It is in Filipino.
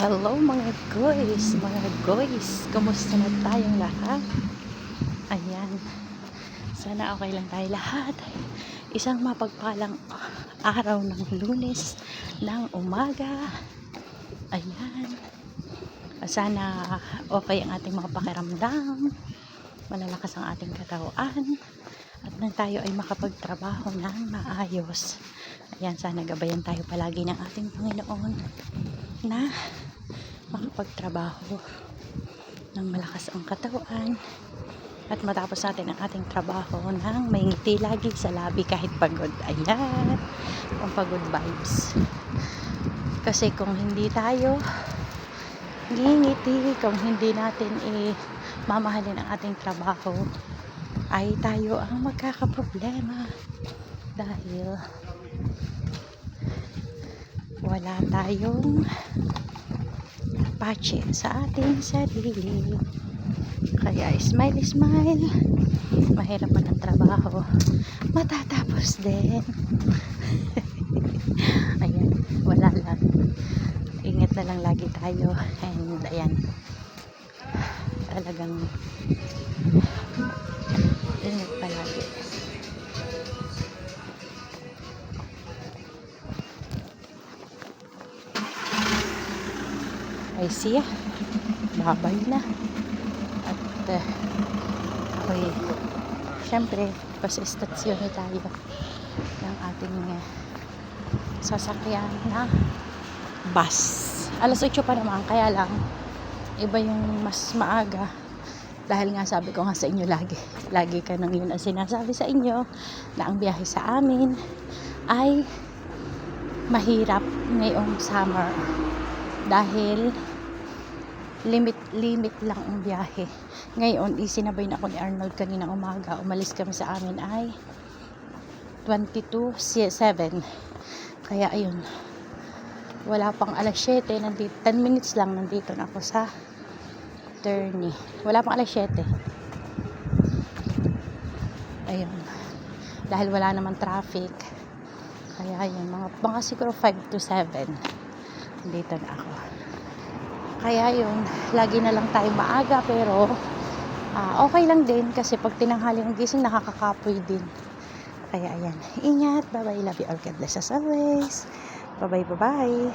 Hello mga guys, kumusta na tayong lahat? Ayan, sana okay lang tayo lahat. Isang mapagpalang araw ng Lunes ng umaga. Ayan, sana okay ang ating mga pakiramdam, malalakas ang ating katawan, at nang tayo ay makapagtrabaho ng maayos. Ayan, sana gabayan tayo palagi ng ating Panginoon na makapagtrabaho ng malakas ang katawan at matapos natin ang ating trabaho ng may ngiti lagi sa labi kahit pagod. Ayan, ang pagod vibes. Kasi kung hindi tayo ngingiti, kung hindi natin mamahalin ang ating trabaho, ay tayo ang magkakaproblema dahil wala tayong pache sa ating sarili. Kaya smile, mahirap man ang trabaho, matatapos din. Ayan, wala lang, ingat na lang lagi tayo. And ayan, talagang ingat palagi. Ay siya, babay na. At ako'y syempre pasistasyon tayo ng ating sasakyan na bus. Alas 8 pa naman, kaya lang iba yung mas maaga dahil nga sabi ko nga sa inyo lagi ka nang yun ang sinasabi sa inyo na ang biyahe sa amin ay mahirap ngayong summer dahil limit lang ang biyahe. Ngayon, isinabay na ako ni Arnold kaninang umaga. Umalis kami sa amin ay 22:07. Kaya ayun, wala pang alas 7, nandito, 10 minutes lang nandito na ako sa Turney. Wala pang alas 7. Ayun, dahil wala naman traffic. Kaya ayun, mga siguro 5 to 7 dito na ako. Kaya yun, lagi na lang tayo maaga, pero okay lang din kasi pag tinanghali ng gising nakakakapoy din. Kaya ayan, ingat, bye bye, love you all, God bless as always, bye bye.